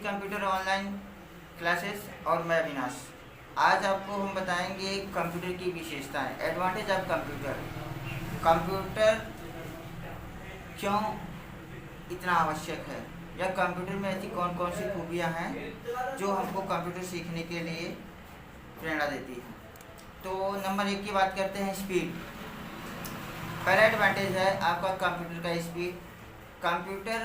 Computer online classes और मैं अविनाश। आज आपको हम बताएंगे कंप्यूटर की विशेषताएं, एडवांटेज ऑफ कंप्यूटर। कंप्यूटर क्यों इतना आवश्यक है, या कंप्यूटर में ऐसी कौन कौन सी खूबियां हैं जो हमको कंप्यूटर सीखने के लिए प्रेरणा देती है। तो नंबर 1 की बात करते हैं, स्पीड। पहला एडवांटेज है आपका कंप्यूटर का स्पीड। कंप्यूटर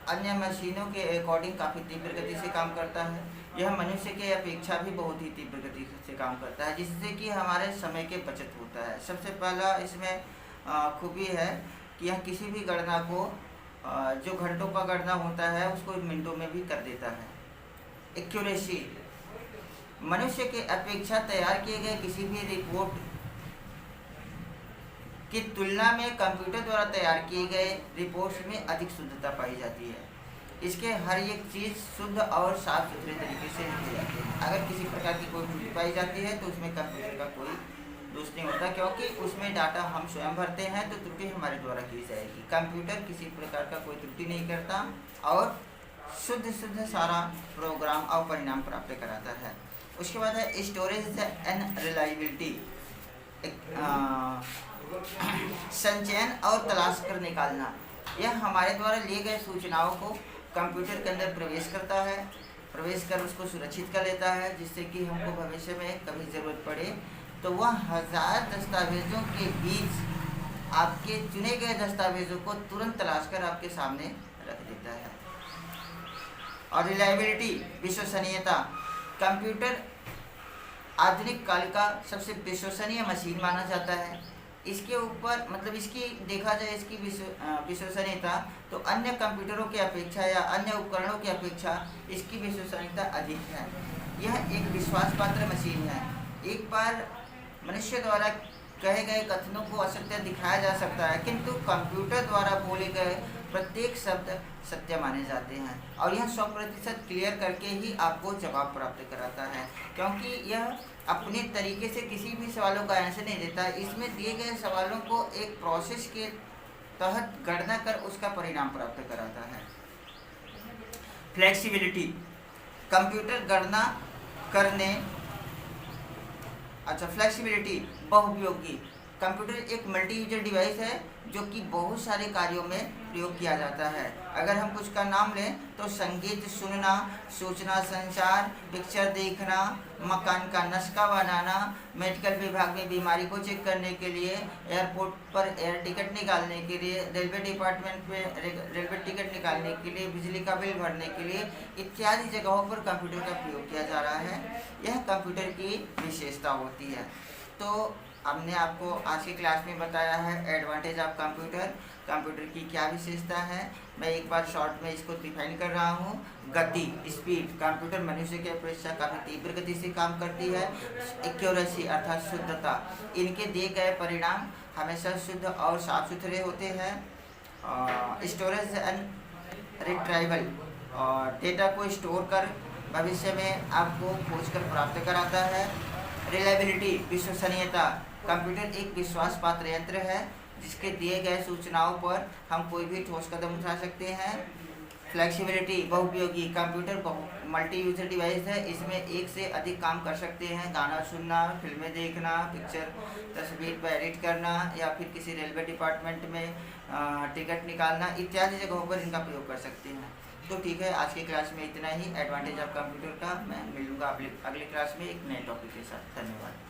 अन्य मशीनों के अकॉर्डिंग काफ़ी तीव्र गति से काम करता है। यह मनुष्य के अपेक्षा भी बहुत ही तीव्र गति से काम करता है, जिससे कि हमारे समय के बचत होता है। सबसे पहला इसमें खूबी है कि यह किसी भी गणना को जो घंटों का गणना होता है उसको मिनटों में भी कर देता है। एक्यूरेसी, मनुष्य के अपेक्षा तैयार किए गए किसी भी रिपोर्ट की तुलना में कंप्यूटर द्वारा तैयार किए गए रिपोर्ट्स में अधिक शुद्धता पाई जाती है। इसके हर एक चीज़ शुद्ध और साफ सुथरे तरीके से लिखी जाती है। अगर किसी प्रकार की कोई त्रुटि पाई जाती है तो उसमें कंप्यूटर का कोई दोष नहीं होता, क्योंकि उसमें डाटा हम स्वयं भरते हैं तो त्रुटि हमारे द्वारा की जाएगी। कंप्यूटर किसी प्रकार का कोई त्रुटि नहीं करता और शुद्ध सारा प्रोग्राम और परिणाम प्राप्त कराता है। उसके बाद है स्टोरेज एंड रिलायबिलिटी। संचयन और तलाश कर निकालना, यह हमारे द्वारा लिए गए सूचनाओं को कंप्यूटर के अंदर प्रवेश करता है, प्रवेश कर उसको सुरक्षित कर लेता है, जिससे कि हमको भविष्य में कभी ज़रूरत पड़े तो वह हज़ार दस्तावेज़ों के बीच आपके चुने गए दस्तावेज़ों को तुरंत तलाश कर आपके सामने रख देता है। और रिलायबिलिटी, विश्वसनीयता। कंप्यूटर आधुनिक काल का सबसे विश्वसनीय मशीन माना जाता है। इसके ऊपर मतलब इसकी देखा जाए इसकी विश्वसनीयता तो अन्य कंप्यूटरों की अपेक्षा या अन्य उपकरणों की अपेक्षा इसकी विश्वसनीयता अधिक है। यह एक विश्वास पात्र मशीन है। एक बार मनुष्य द्वारा कहे गए कथनों को असत्य दिखाया जा सकता है, किंतु कंप्यूटर द्वारा बोले गए प्रत्येक शब्द सत्य माने जाते हैं और यह 100% क्लियर करके ही आपको जवाब प्राप्त कराता है, क्योंकि यह अपने तरीके से किसी भी सवालों का आंसर नहीं देता। इसमें दिए गए सवालों को एक प्रोसेस के तहत गणना कर उसका परिणाम प्राप्त कराता है। फ्लेक्सिबिलिटी, कंप्यूटर गणना करने फ्लेक्सिबिलिटी, बहुउपयोगी। कंप्यूटर एक मल्टी यूजर डिवाइस है जो कि बहुत सारे कार्यों में प्रयोग किया जाता है। अगर हम कुछ का नाम लें तो संगीत सुनना, सूचना संचार, पिक्चर देखना, मकान का नक्शा बनाना, मेडिकल विभाग में बीमारी को चेक करने के लिए, एयरपोर्ट पर एयर टिकट निकालने के लिए, रेलवे डिपार्टमेंट में रेलवे टिकट निकालने के लिए, बिजली का बिल भरने के लिए इत्यादि जगहों पर कंप्यूटर का प्रयोग किया जा रहा है। यह कंप्यूटर की विशेषता होती है। तो हमने आपको आज की क्लास में बताया है एडवांटेज ऑफ कंप्यूटर, कंप्यूटर की क्या विशेषता है। मैं एक बार शॉर्ट में इसको डिफाइन कर रहा हूँ। गति, स्पीड, कंप्यूटर मनुष्य की अपेक्षा काफ़ी तीव्र गति से काम करती है। एक्यूरेसी अर्थात शुद्धता, इनके दिए गए परिणाम हमेशा शुद्ध और साफ सुथरे होते हैं। स्टोरेज एंड रिट्राइवल, और डेटा को स्टोर कर भविष्य में आपको खोज कर प्राप्त कराता है। रिलायबिलिटी, विश्वसनीयता, कंप्यूटर एक विश्वास पात्र यंत्र है जिसके दिए गए सूचनाओं पर हम कोई भी ठोस कदम उठा सकते हैं। फ्लेक्सिबिलिटी, बहुउपयोगी, कंप्यूटर मल्टी यूजर डिवाइस है। इसमें एक से अधिक काम कर सकते हैं, गाना सुनना, फिल्में देखना, पिक्चर तस्वीर पर एडिट करना, या फिर किसी रेलवे डिपार्टमेंट में टिकट निकालना इत्यादि जगहों पर इनका प्रयोग कर सकते हैं। तो ठीक है, आज की क्लास में इतना ही एडवांटेज ऑफ कंप्यूटर का। मैं मिलूंगा अगली क्लास में एक नए टॉपिक के साथ। धन्यवाद।